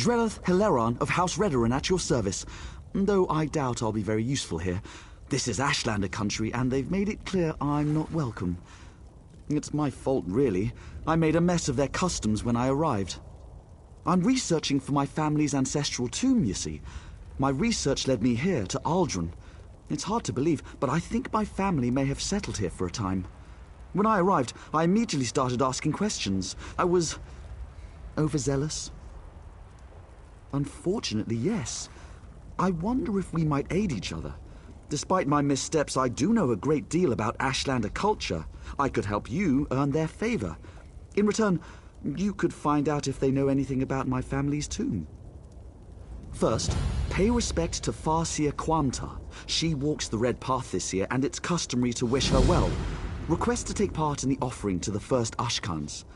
Drelleth Hilaron of House Redoran at your service. Though I doubt I'll be very useful here. This is Ashlander country, and they've made it clear I'm not welcome. It's my fault, really. I made a mess of their customs when I arrived. I'm researching for my family's ancestral tomb, you see. My research led me here, to Aldrin. It's hard to believe, but I think my family may have settled here for a time. When I arrived, I immediately started asking questions. I was overzealous. Unfortunately, yes. I wonder if we might aid each other. Despite my missteps, I do know a great deal about Ashlander culture. I could help you earn their favor. In return, you could find out if they know anything about my family's tomb. First, pay respect to Farseer Quamta. She walks the Red Path this year, and it's customary to wish her well. Request to take part in the offering to the first Ashkans.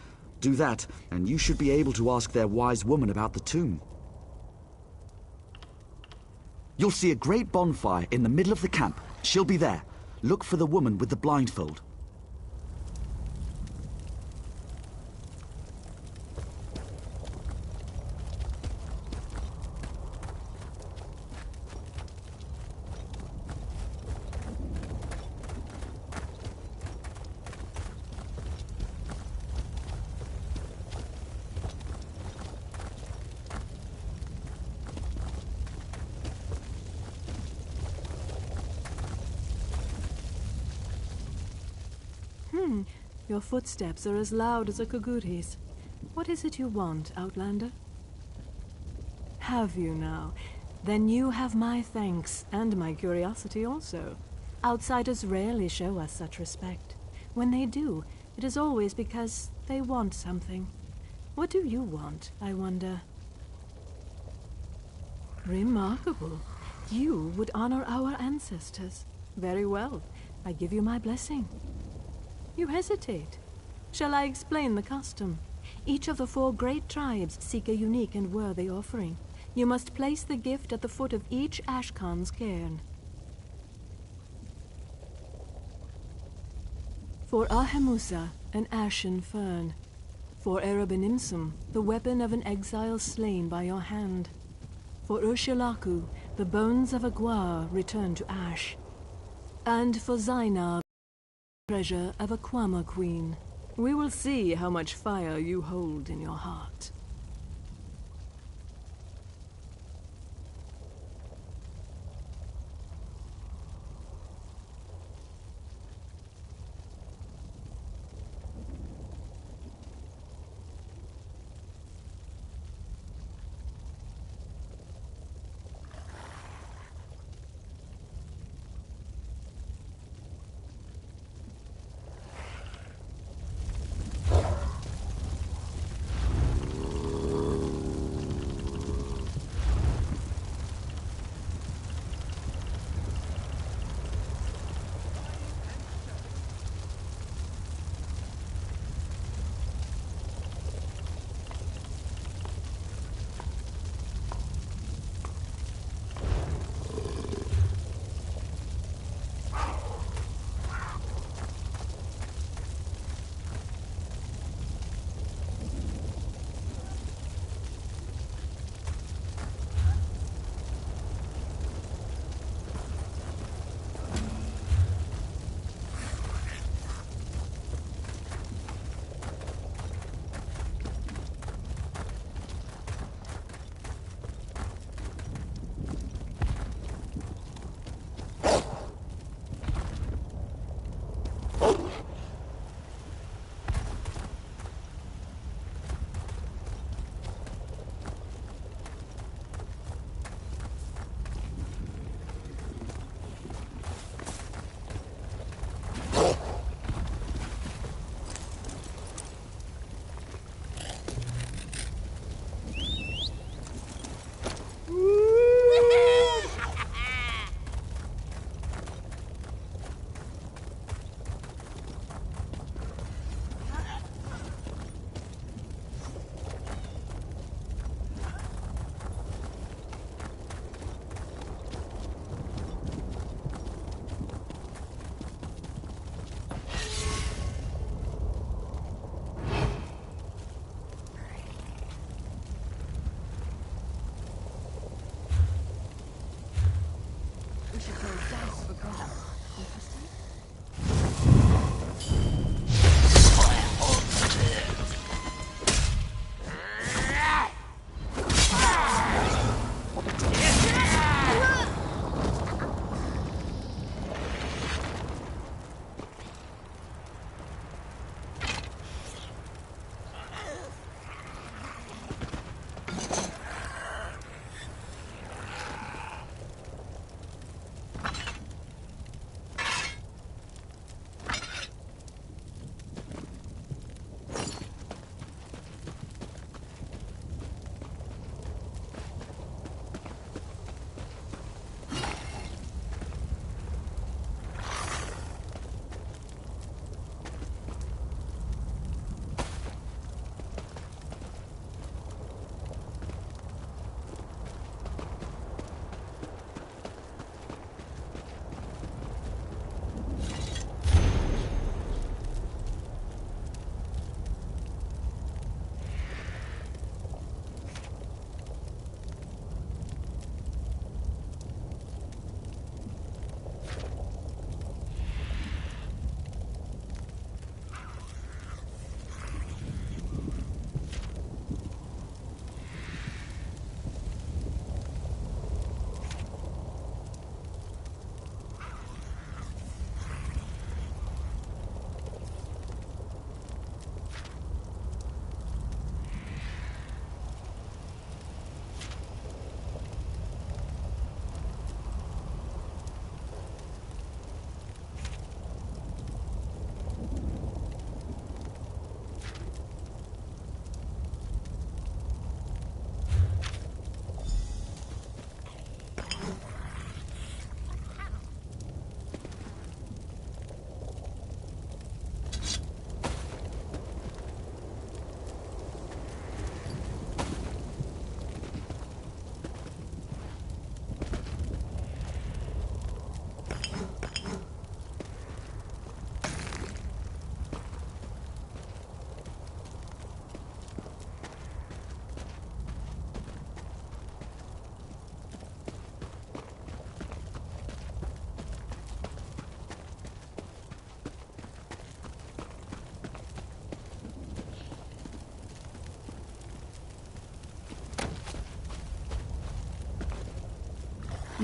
Do that, and you should be able to ask their wise woman about the tomb. You'll see a great bonfire in the middle of the camp. She'll be there. Look for the woman with the blindfold. Your footsteps are as loud as a Koguri's. What is it you want, Outlander? Have you now? Then you have my thanks, and my curiosity also. Outsiders rarely show us such respect. When they do, it is always because they want something. What do you want, I wonder? Remarkable. You would honor our ancestors. Very well. I give you my blessing. You hesitate. Shall I explain the custom? Each of the 4 great tribes seek a unique and worthy offering. You must place the gift at the foot of each Ashkan's cairn. For Ahemusa, an ashen fern. For Erebenimsum, the weapon of an exile slain by your hand. For Urshilaku, the bones of a Gwar returned to ash. And for Zainar, treasure of a Kwama queen. We will see how much fire you hold in your heart.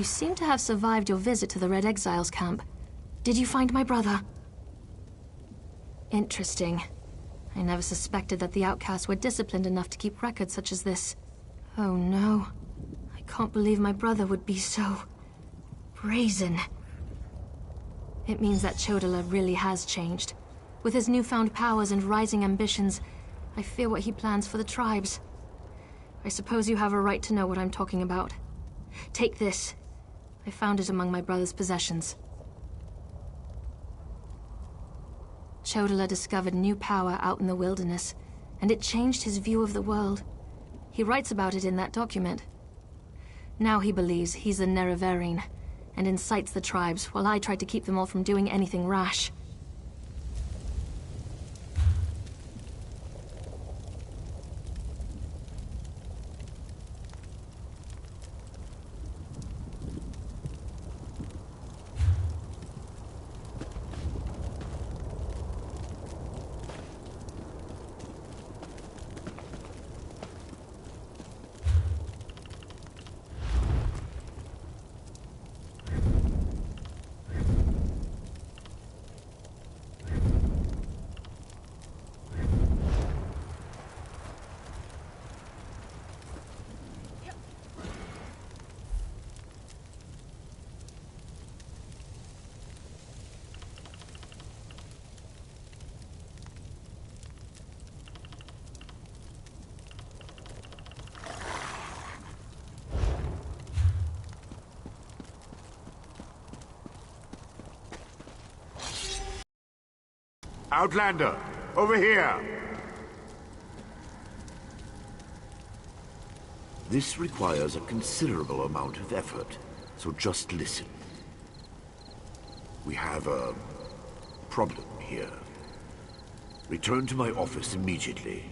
You seem to have survived your visit to the Red Exiles camp. Did you find my brother? Interesting. I never suspected that the outcasts were disciplined enough to keep records such as this. Oh no. I can't believe my brother would be so... brazen. It means that Chodala really has changed. With his newfound powers and rising ambitions, I fear what he plans for the tribes. I suppose you have a right to know what I'm talking about. Take this. I found it among my brother's possessions. Chodala discovered new power out in the wilderness, and it changed his view of the world. He writes about it in that document. Now he believes he's the Nerevarine, and incites the tribes, while I try to keep them all from doing anything rash. Outlander, over here! This requires a considerable amount of effort, so just listen. We have a problem here. Return to my office immediately.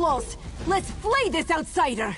fools! Let's flay this outsider!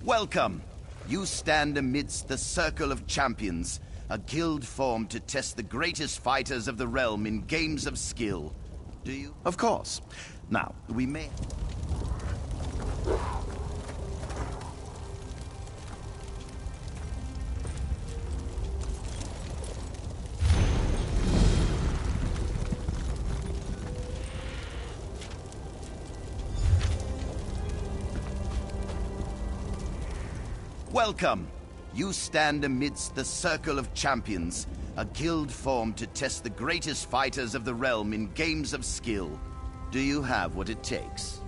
Welcome. You stand amidst the Circle of Champions, a guild formed to test the greatest fighters of the realm in games of skill. Do you? Of course. Now, we may... Welcome. You stand amidst the circle of champions, a guild formed to test the greatest fighters of the realm in games of skill. Do you have what it takes?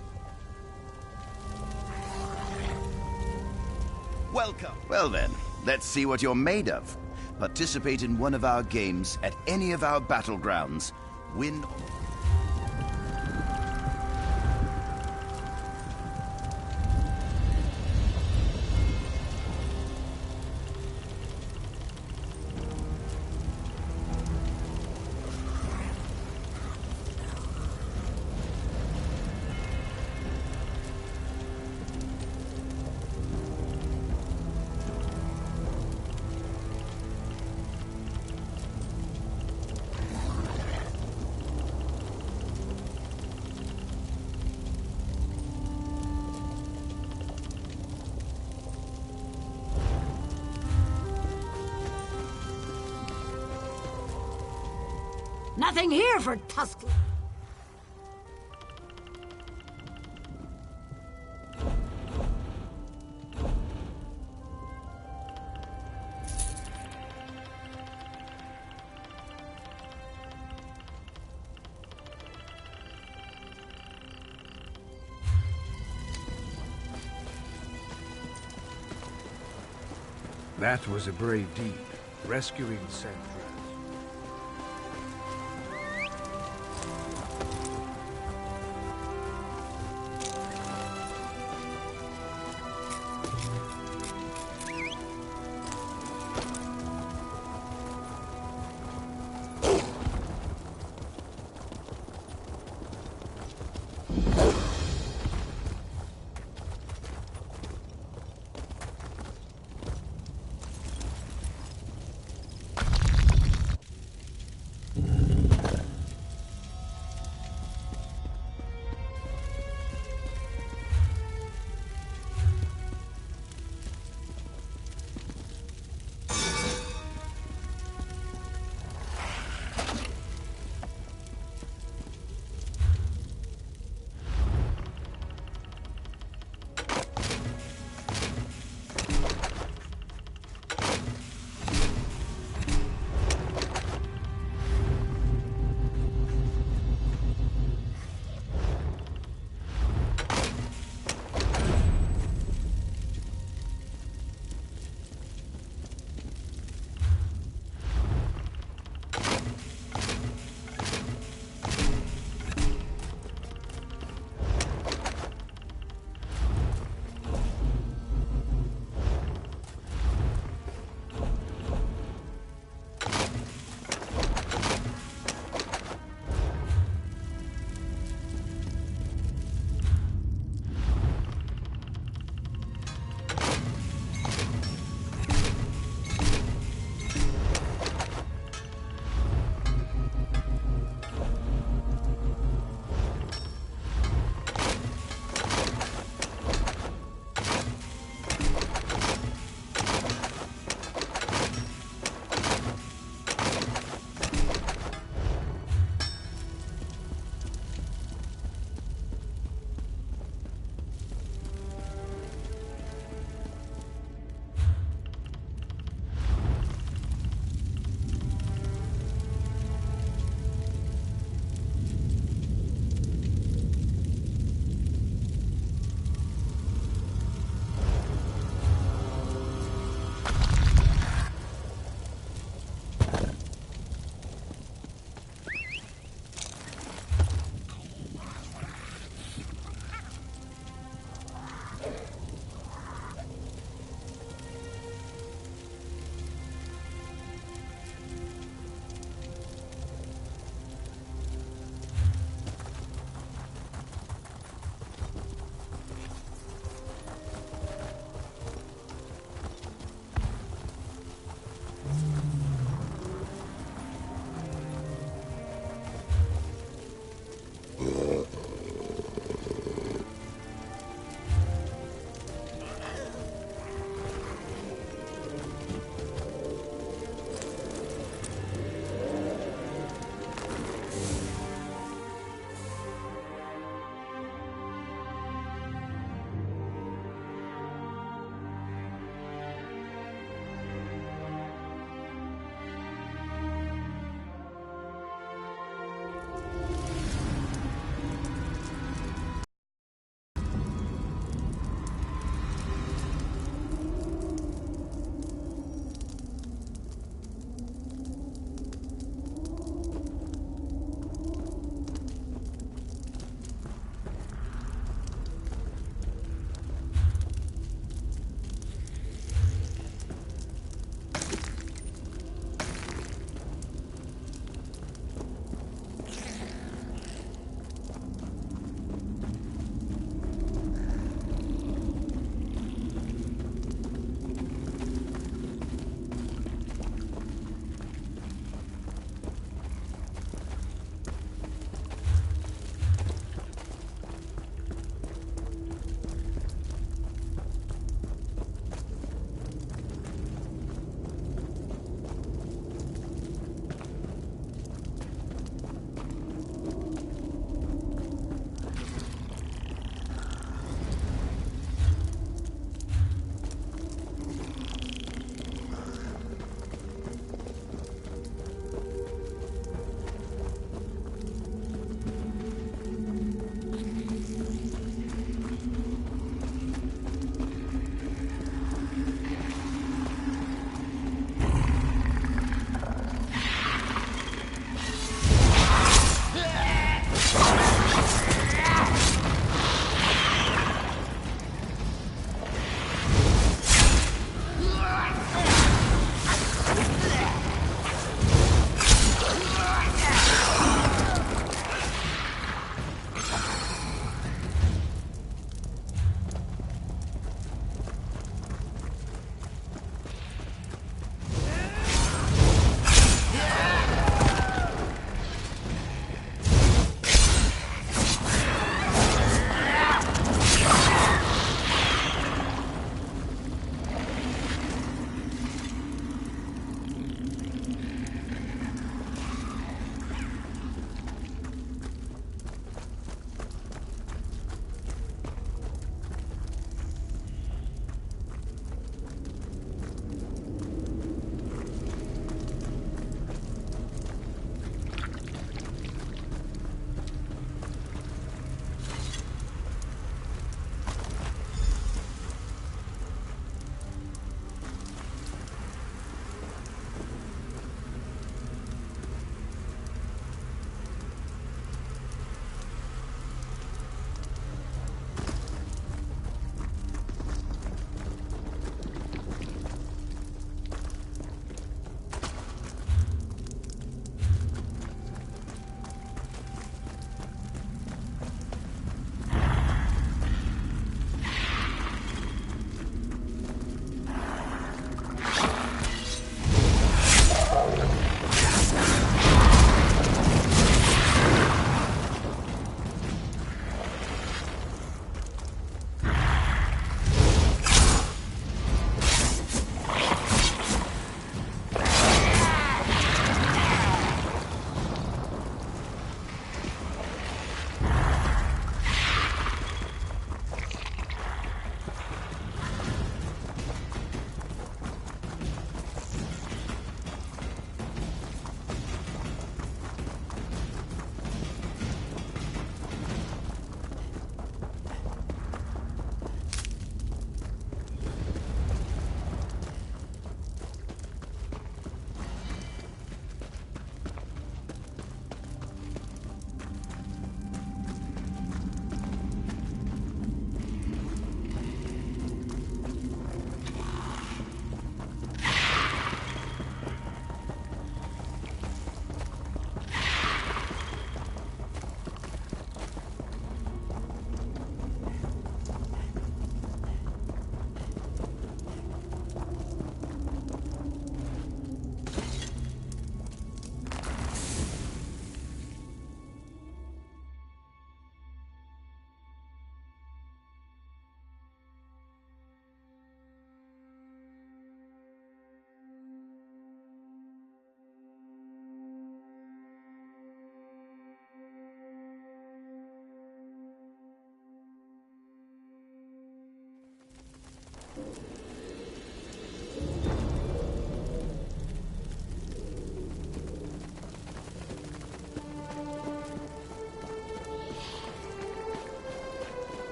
Welcome. Well then, let's see what you're made of. Participate in one of our games at any of our battlegrounds. Win. Nothing here for Tusk. That was a brave deed, rescuing Sandra.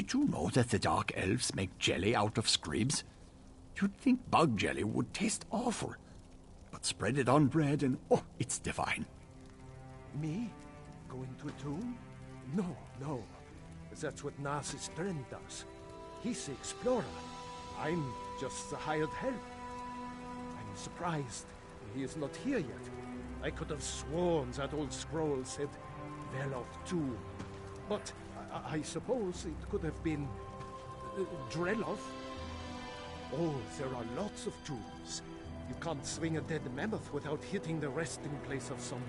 Didn't you know that the Dark Elves make jelly out of scribs? You'd think bug jelly would taste awful. But spread it on bread and, oh, it's divine. Me? Go into a tomb? No, no. That's what Narcissus Dren does. He's the explorer. I'm just the hired help. I'm surprised he is not here yet. I could have sworn that old scroll said Veloth Tomb. But I suppose it could have been Dreloth. Oh, there are lots of tombs. You can't swing a dead mammoth without hitting the resting place of some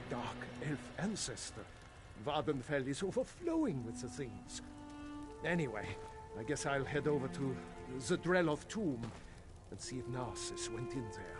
dark elf ancestor. Vardenfell is overflowing with the things. Anyway, I guess I'll head over to the Dreloth tomb and see if Narcissus went in there.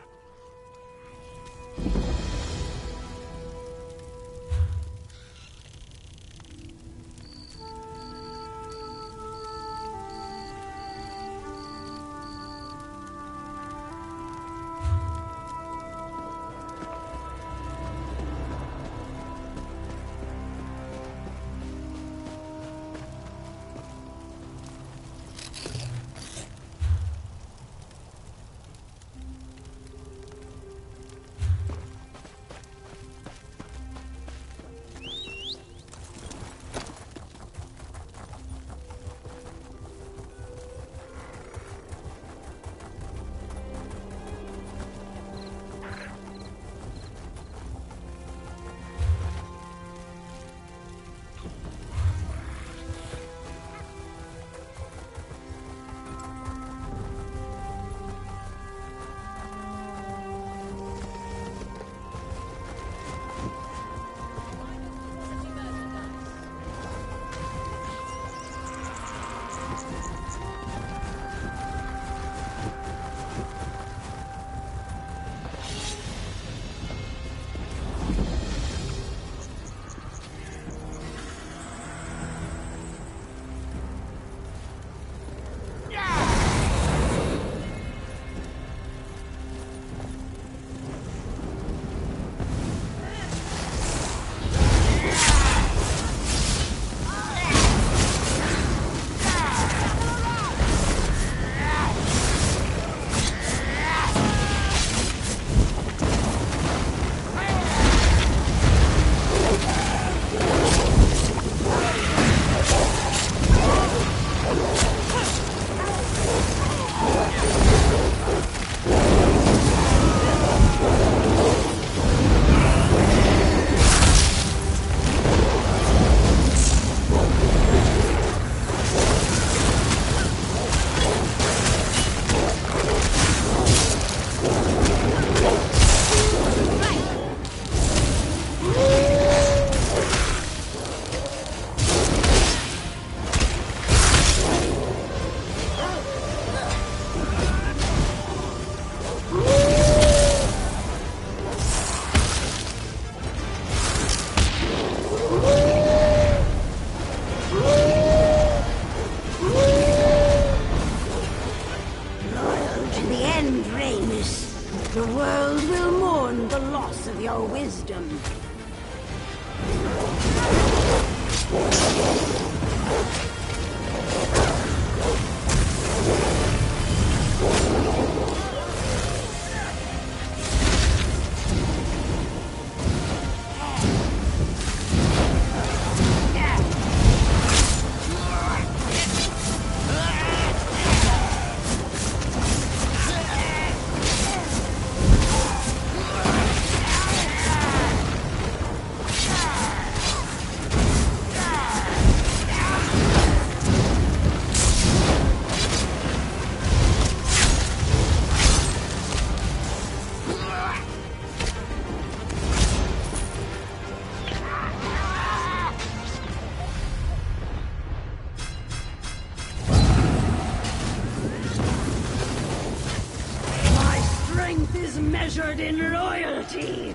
Measured in loyalty.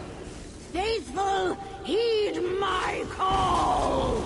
Faithful, heed my call!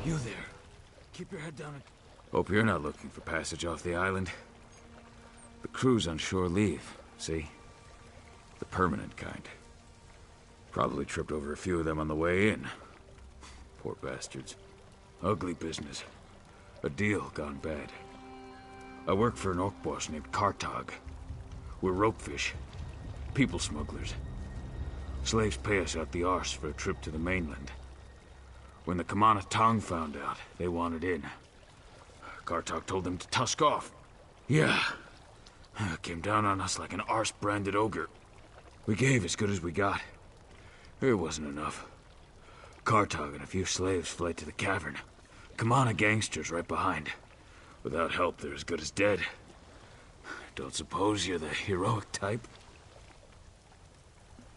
You there. Keep your head down and... Hope you're not looking for passage off the island. The crew's on shore leave, see? The permanent kind. Probably tripped over a few of them on the way in. Poor bastards. Ugly business. A deal gone bad. I work for an orc boss named Kharjo. We're ropefish. People smugglers. Slaves pay us out the arse for a trip to the mainland. When the Kamana Tong found out, they wanted in. Kharjo told them to tusk off. Yeah. Came down on us like an arse-branded ogre. We gave as good as we got. It wasn't enough. Kharjo and a few slaves fled to the cavern. Kamana gangsters right behind. Without help, they're as good as dead. Don't suppose you're the heroic type?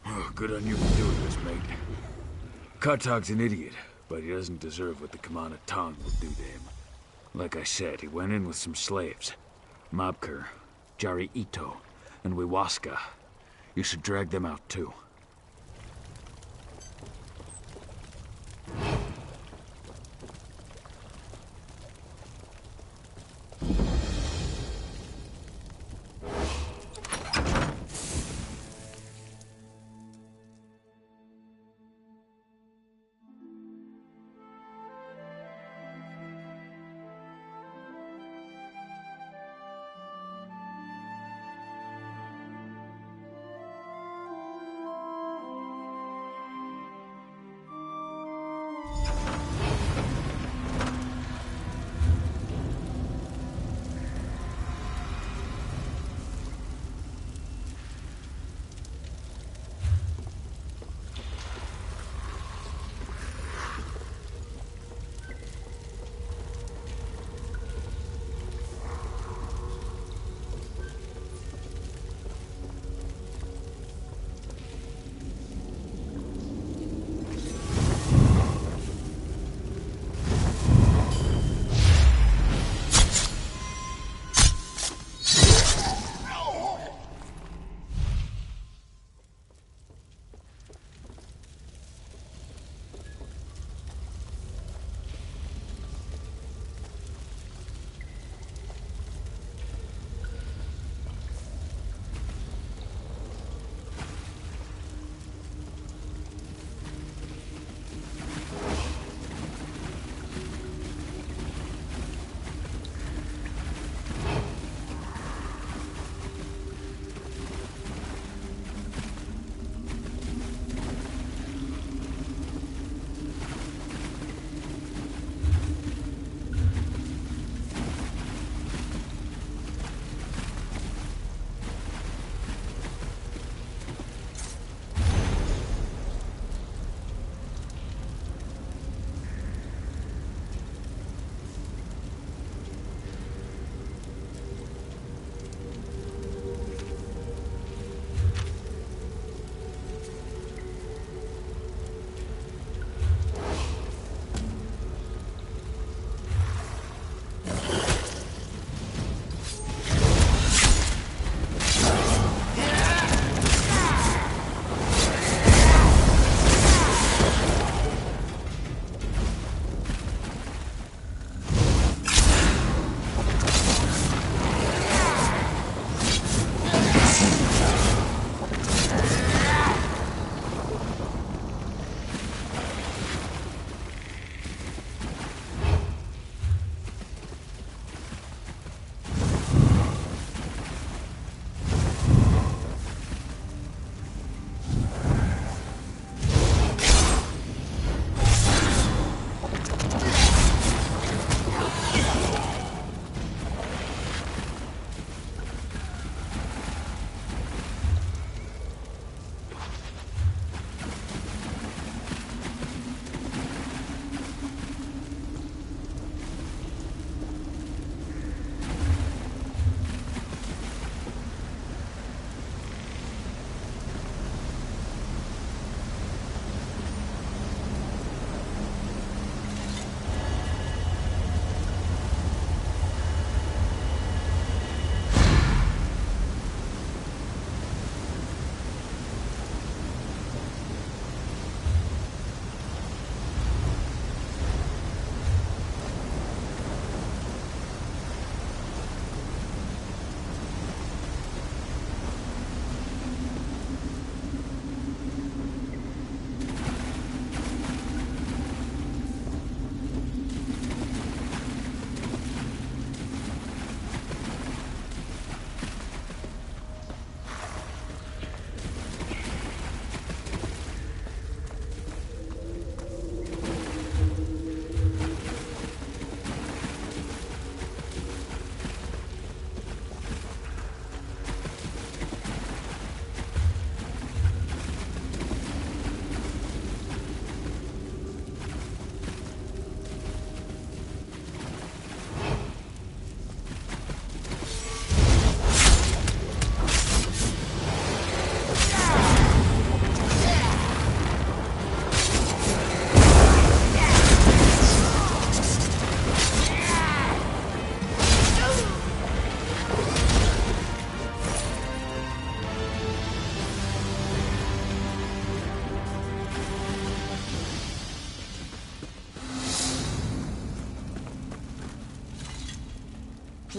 Oh, good on you for doing this, mate. Kharj's an idiot, but he doesn't deserve what the Kamana Tong will do to him. Like I said, he went in with some slaves. Mabkur, Jari Ito, and Wiwaska. You should drag them out too.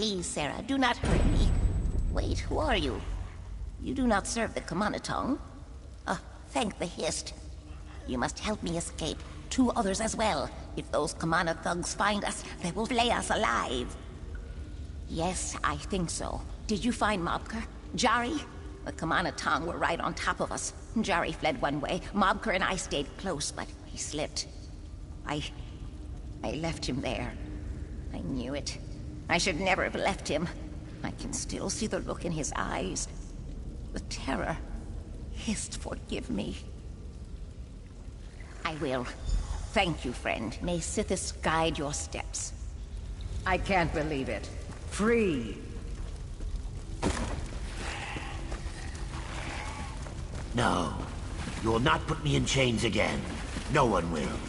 Please, Sarah, do not hurt me. Wait, who are you? You do not serve the Kumanatong. Thank the Hist. You must help me escape. 2 others as well. If those Kumana thugs find us, they will flay us alive. Yes, I think so. Did you find Mobker? Jari? The Kumanatong were right on top of us. Jari fled one way. Mobker and I stayed close, but he slipped. I left him there. I knew it. I should never have left him. I can still see the look in his eyes. The terror. Hist, forgive me. I will. Thank you, friend. May Sithis guide your steps. I can't believe it. Free! No. You will not put me in chains again. No one will.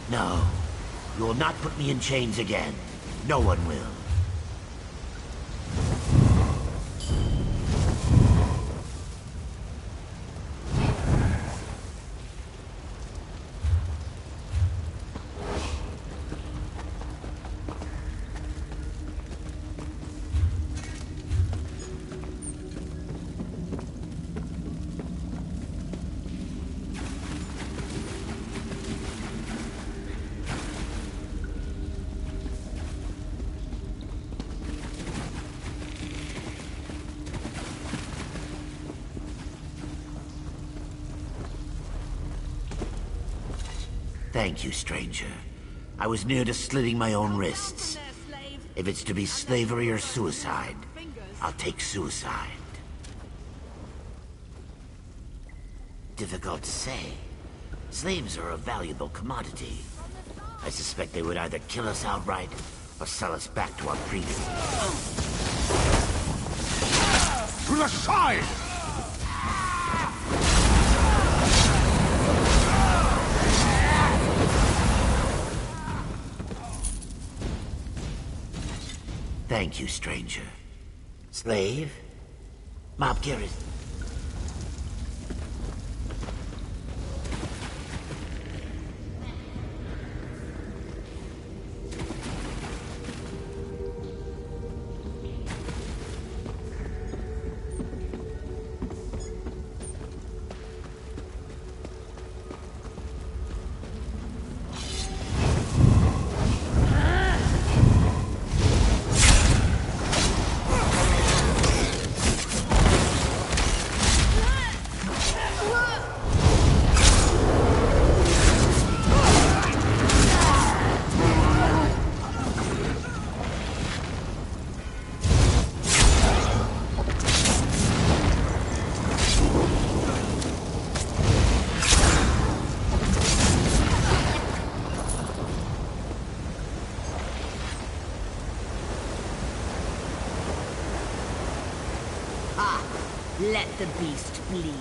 No. You will not put me in chains again. No one will. Thank you, stranger. I was near to slitting my own wrists. If it's to be slavery or suicide, I'll take suicide. Difficult to say. Slaves are a valuable commodity. I suspect they would either kill us outright or sell us back to our priests. To the side! Thank you, stranger. Slave? Mob Garrett. Let the beast bleed.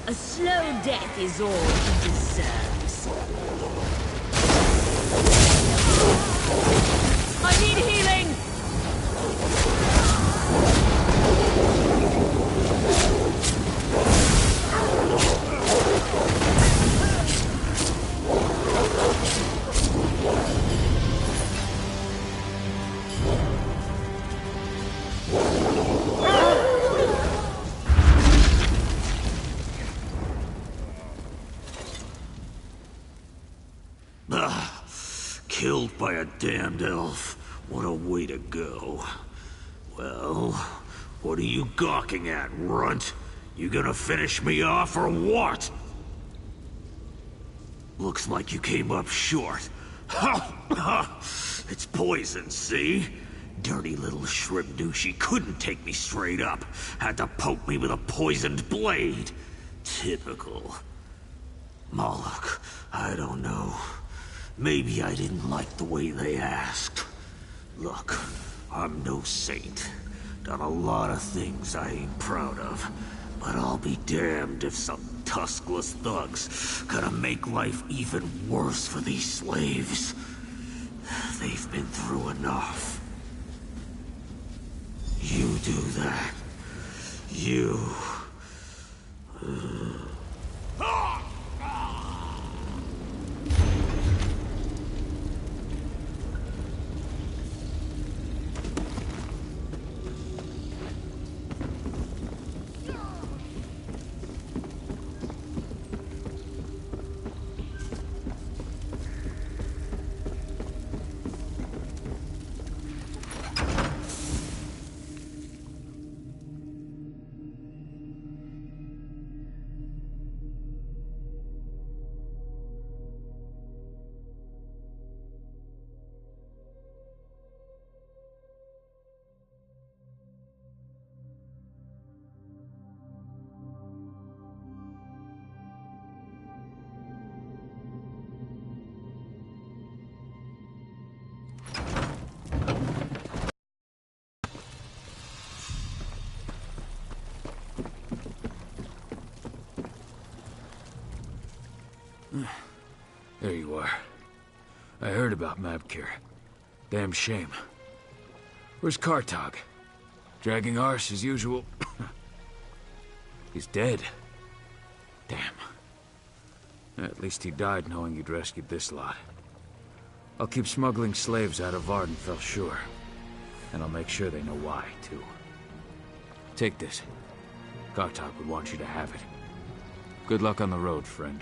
A slow death is all he deserves. I need healing! Killed by a damned elf. What a way to go. Well, what are you gawking at, runt? You gonna finish me off or what? Looks like you came up short. It's poison, see? Dirty little shrimp knew she couldn't take me straight up. Had to poke me with a poisoned blade. Typical. Moloch, I don't know. Maybe I didn't like the way they asked. Look, I'm no saint. Done a lot of things I ain't proud of. But I'll be damned if some tuskless thugs gonna make life even worse for these slaves. They've been through enough. You do that. You... There you are. I heard about Mabkir. Damn shame. Where's Kartog? Dragging arse as usual. He's dead. Damn. At least he died knowing you'd rescued this lot. I'll keep smuggling slaves out of Vardenfell, sure. And I'll make sure they know why, too. Take this. Kartog would want you to have it. Good luck on the road, friend.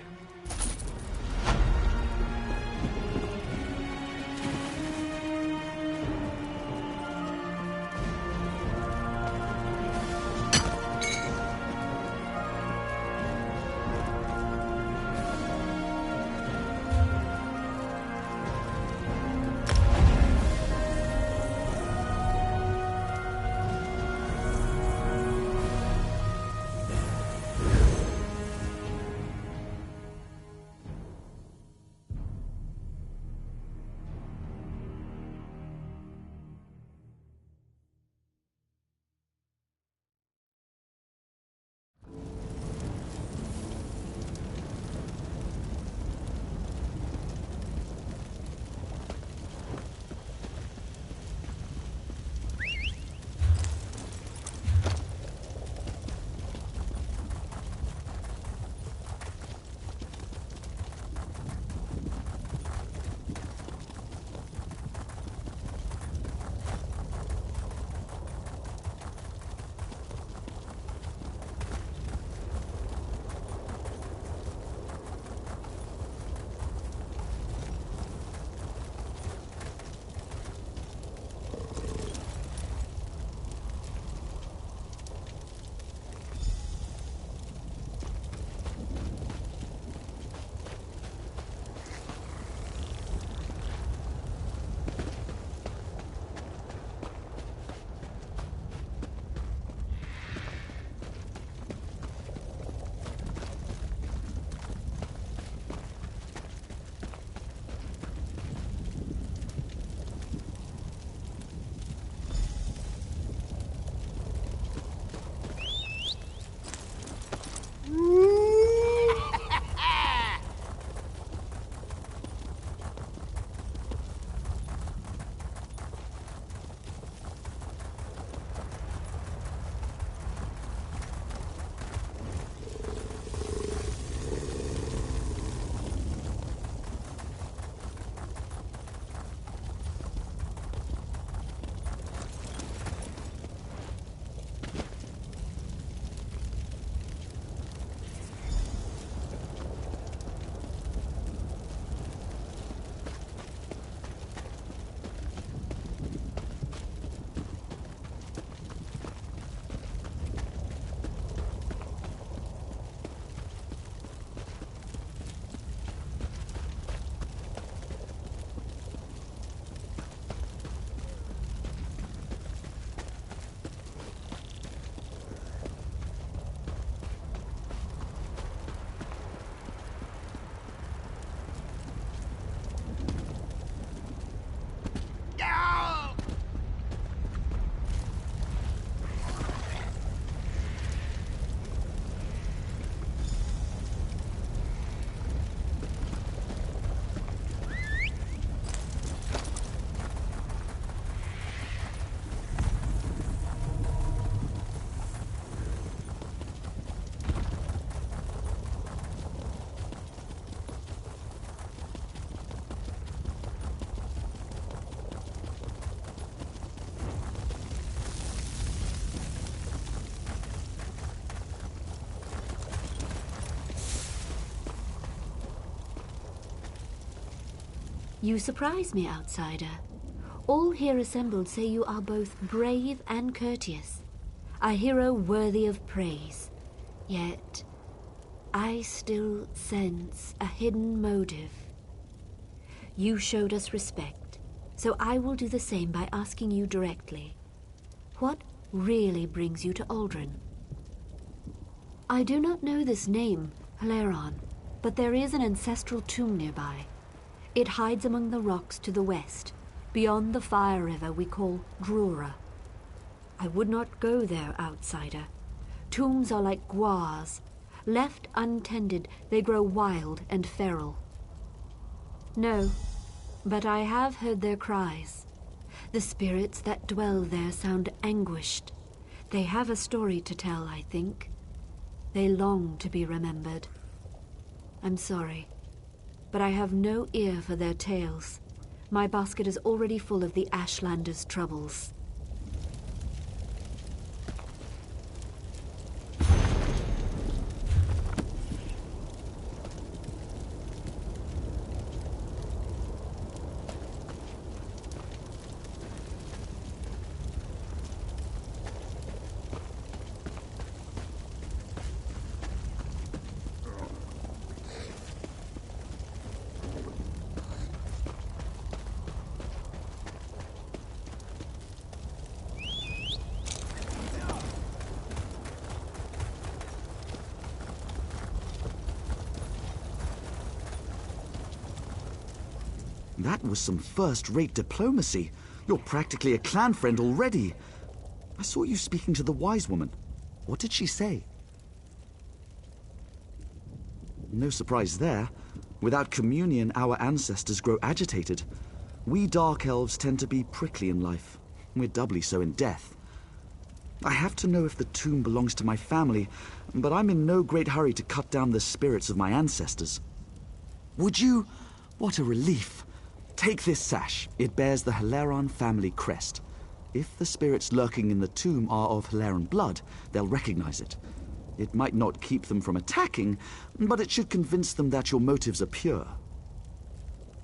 You surprise me, outsider. All here assembled say you are both brave and courteous, a hero worthy of praise. Yet, I still sense a hidden motive. You showed us respect, so I will do the same by asking you directly. What really brings you to Aldrin? I do not know this name, Haleron, but there is an ancestral tomb nearby. It hides among the rocks to the west, beyond the fire river we call Drura. I would not go there, outsider. Tombs are like guars. Left untended, they grow wild and feral. No, but I have heard their cries. The spirits that dwell there sound anguished. They have a story to tell, I think. They long to be remembered. I'm sorry, but I have no ear for their tales. My basket is already full of the Ashlanders' troubles. That was some first-rate diplomacy. You're practically a clan friend already. I saw you speaking to the wise woman. What did she say? No surprise there. Without communion, our ancestors grow agitated. We Dark Elves tend to be prickly in life. We're doubly so in death. I have to know if the tomb belongs to my family, but I'm in no great hurry to cut down the spirits of my ancestors. Would you? What a relief. Take this sash. It bears the Haleron family crest. If the spirits lurking in the tomb are of Haleron blood, they'll recognize it. It might not keep them from attacking, but it should convince them that your motives are pure.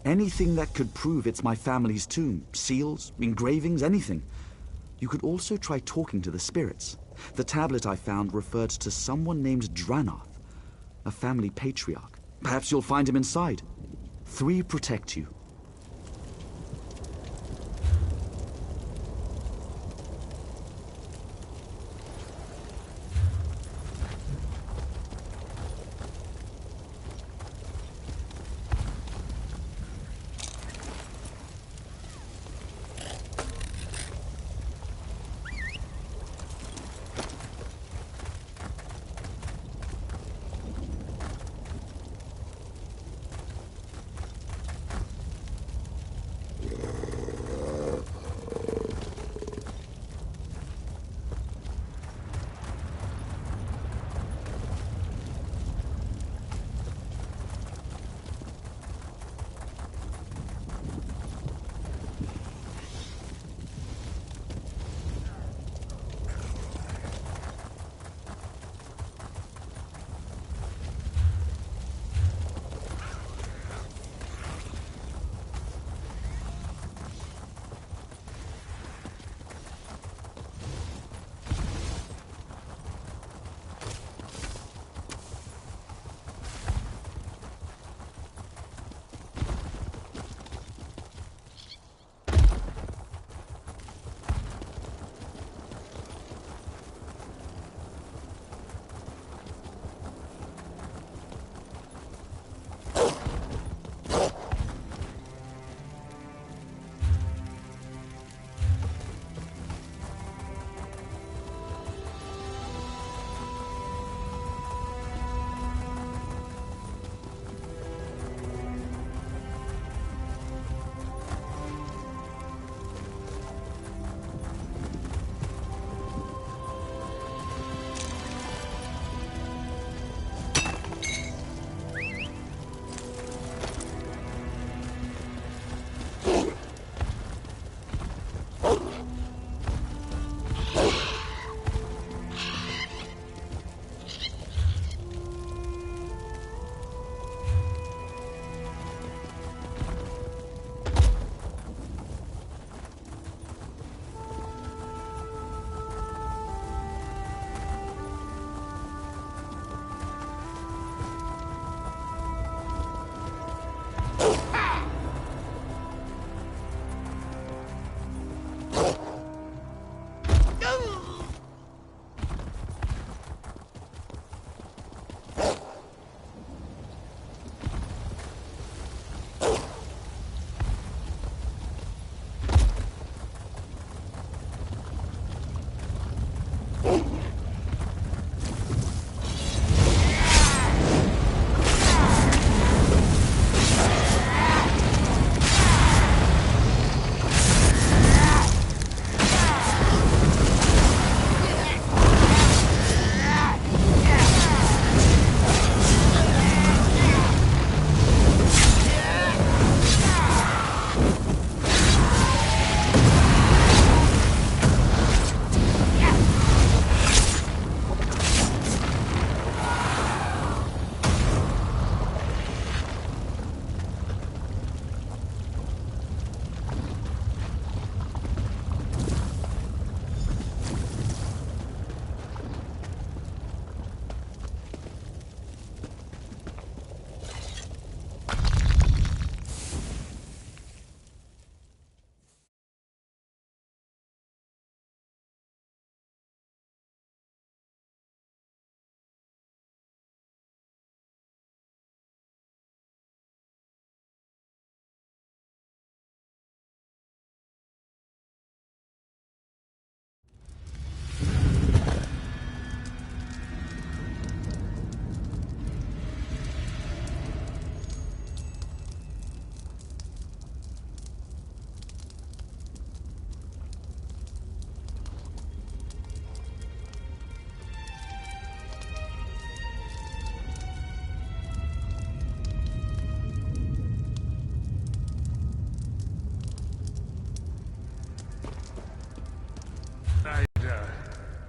Anything that could prove it's my family's tomb. Seals, engravings, anything. You could also try talking to the spirits. The tablet I found referred to someone named Dranath, a family patriarch. Perhaps you'll find him inside. 3 protect you.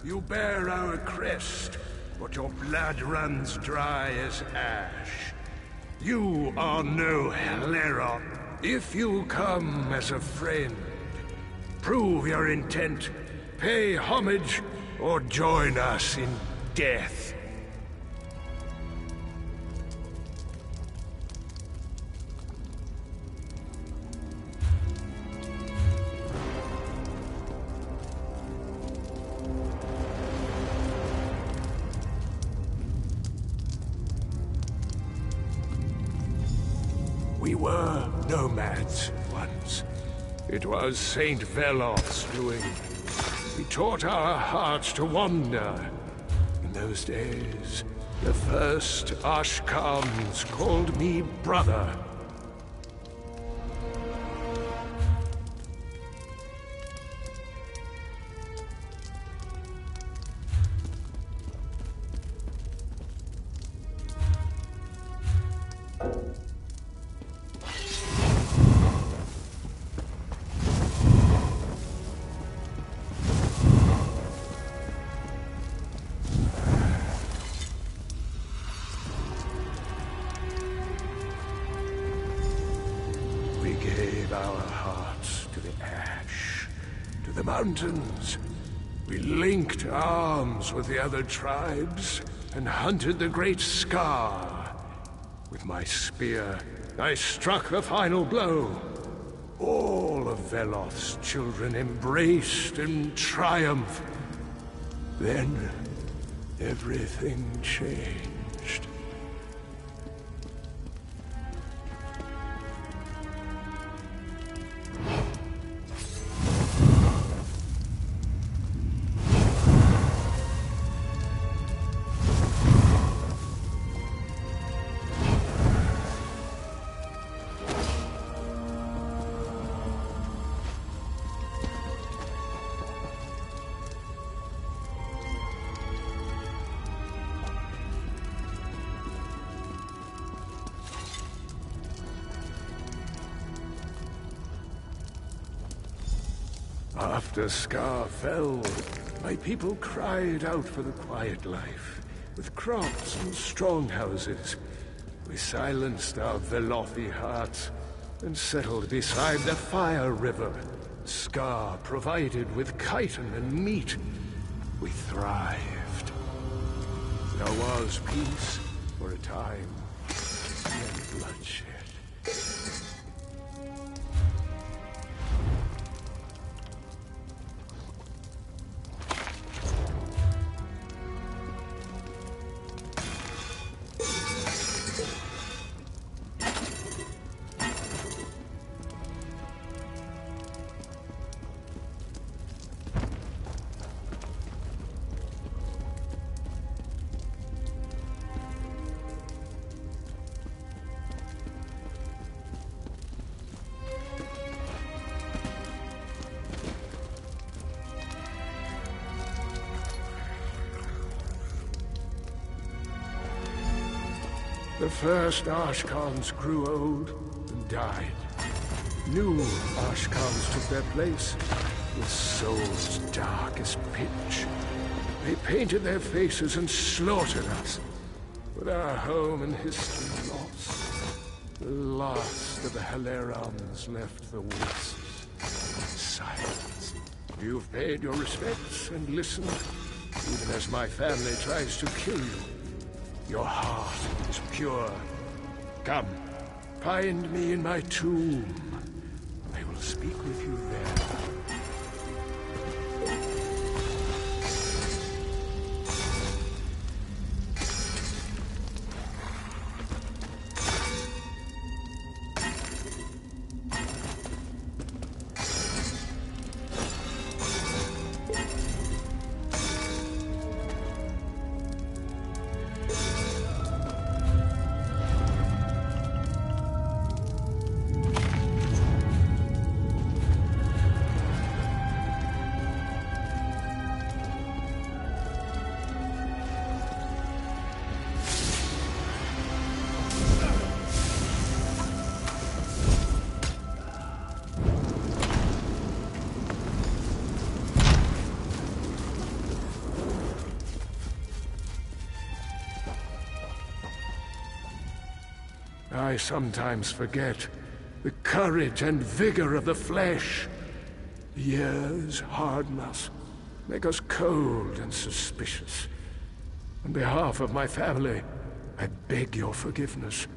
You bear our crest, but your blood runs dry as ash. You are no Haleron. If you come as a friend, prove your intent, pay homage, or join us in death. We were nomads once. It was Saint Veloth's doing. He taught our hearts to wander. In those days, the first Ashkans called me brother. Mountains. We linked arms with the other tribes and hunted the Great Scar. With my spear, I struck the final blow. All of Veloth's children embraced in triumph. Then, everything changed. After Scar fell, my people cried out for the quiet life. With crops and strong houses, we silenced our Velothi hearts and settled beside the Fire River. Scar provided with chitin and meat. We thrived. There was peace for a time, and bloodshed. The first Ashkans grew old and died. New Ashkans took their place, with souls dark as pitch. They painted their faces and slaughtered us, with our home and history lost. The last of the Halerons left the wastes in silence. You've paid your respects and listened, even as my family tries to kill you. Your heart is pure. Come, find me in my tomb. I will speak with you there. I sometimes forget the courage and vigor of the flesh. The years harden us, make us cold and suspicious. On behalf of my family, I beg your forgiveness.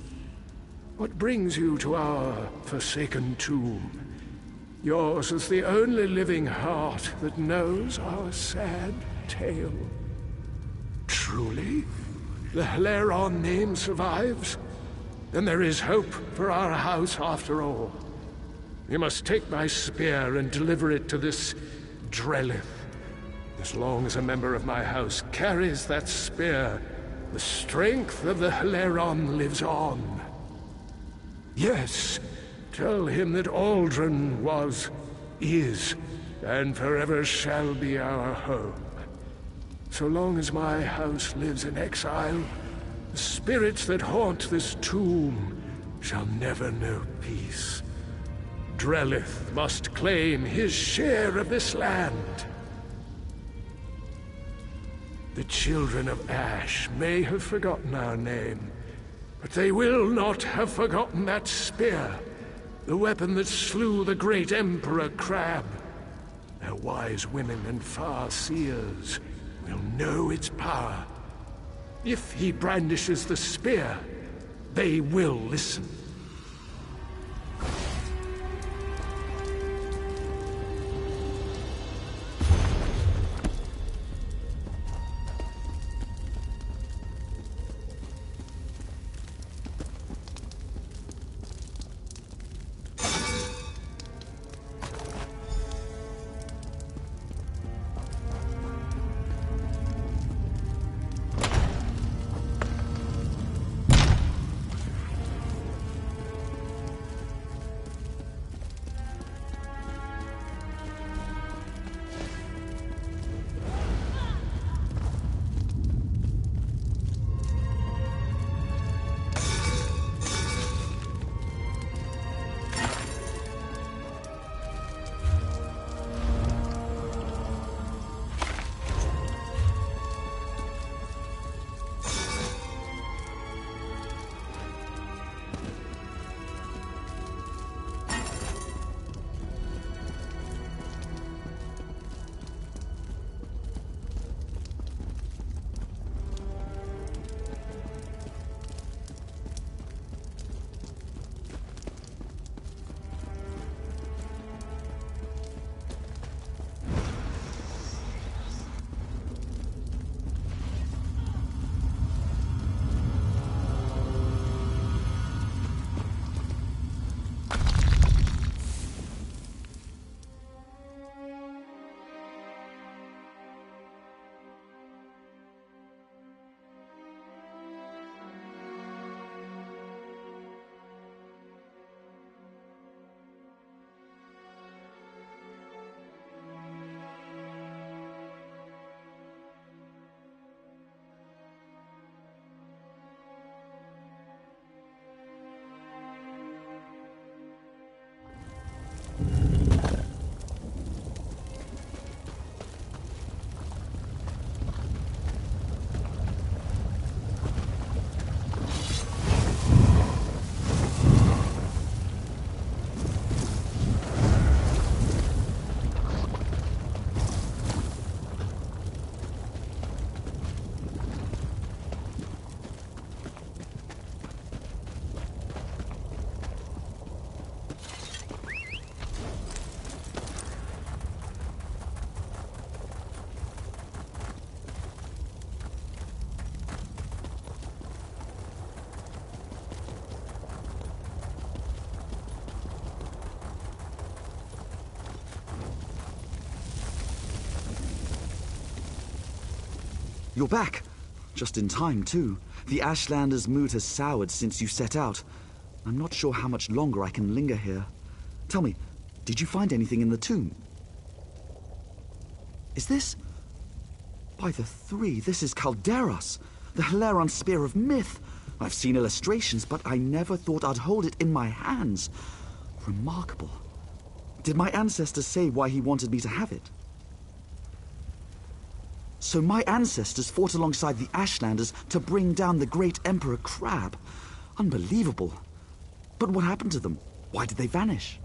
What brings you to our forsaken tomb? Yours is the only living heart that knows our sad tale. Truly? The Haleron name survives? Then there is hope for our house after all. You must take my spear and deliver it to this Drellith. As long as a member of my house carries that spear, the strength of the Haleron lives on. Yes, tell him that Aldrin was, is, and forever shall be our home. So long as my house lives in exile, the spirits that haunt this tomb shall never know peace. Drellith must claim his share of this land. The children of Ash may have forgotten our name, but they will not have forgotten that spear, the weapon that slew the great Emperor Crab. Their wise women and far seers will know its power. If he brandishes the spear, they will listen. You're back. Just in time, too. The Ashlanders' mood has soured since you set out. I'm not sure how much longer I can linger here. Tell me, did you find anything in the tomb? Is this... By the three, this is Calderas, the Haleron Spear of Myth. I've seen illustrations, but I never thought I'd hold it in my hands. Remarkable. Did my ancestor say why he wanted me to have it? So my ancestors fought alongside the Ashlanders to bring down the great Emperor Crab. Unbelievable. But what happened to them? Why did they vanish?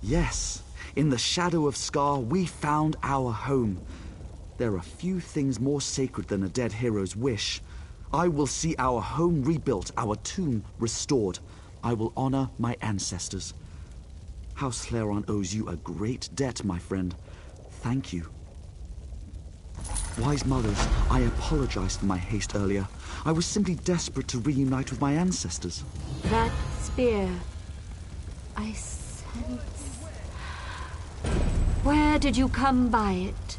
Yes, in the shadow of Scar, we found our home. There are few things more sacred than a dead hero's wish. I will see our home rebuilt, our tomb restored. I will honor my ancestors. House Clairon owes you a great debt, my friend. Thank you. Wise mothers, I apologize for my haste earlier. I was simply desperate to reunite with my ancestors. That spear, I sense... Where did you come by it?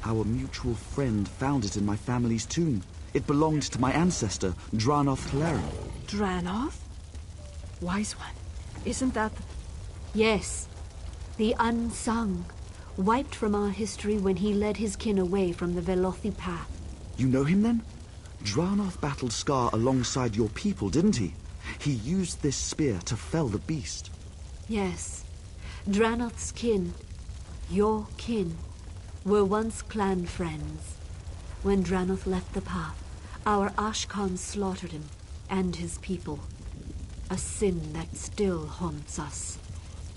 Our mutual friend found it in my family's tomb. It belonged to my ancestor, Dranoth Clairon. Dranoth? Wise one, isn't that... Yes, the unsung, wiped from our history when he led his kin away from the Velothi path. You know him then? Dranoth battled Scar alongside your people, didn't he? He used this spear to fell the beast. Yes, Dranoth's kin, your kin, were once clan friends. When Dranoth left the path, our Ashkan slaughtered him and his people. A sin that still haunts us.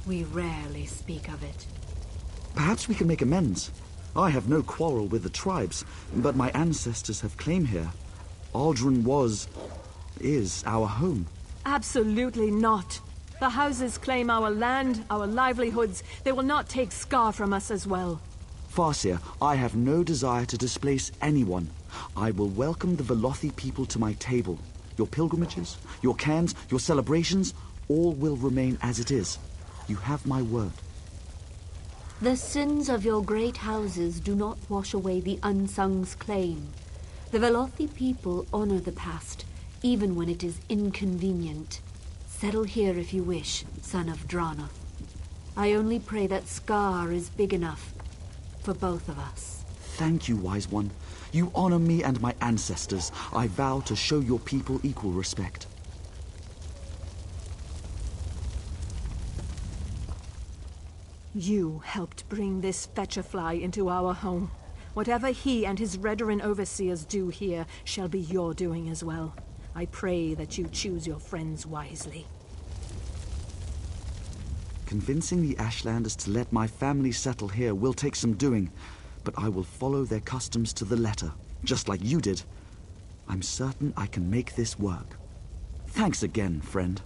We rarely speak of it. Perhaps we can make amends. I have no quarrel with the tribes, but my ancestors have claim here. Aldrin is our home. Absolutely not. The houses claim our land, our livelihoods. They will not take Scar from us as well. Farseer, I have no desire to displace anyone. I will welcome the Velothi people to my table. Your pilgrimages, your cairns, your celebrations, all will remain as it is. You have my word. The sins of your great houses do not wash away the unsung's claim. The Velothi people honor the past, even when it is inconvenient. Settle here if you wish, son of Dranoth. I only pray that Scar is big enough for both of us. Thank you, Wise One. You honor me and my ancestors. I vow to show your people equal respect. You helped bring this Fetcherfly into our home. Whatever he and his Redoran overseers do here shall be your doing as well. I pray that you choose your friends wisely. Convincing the Ashlanders to let my family settle here will take some doing, but I will follow their customs to the letter, just like you did. I'm certain I can make this work. Thanks again, friend.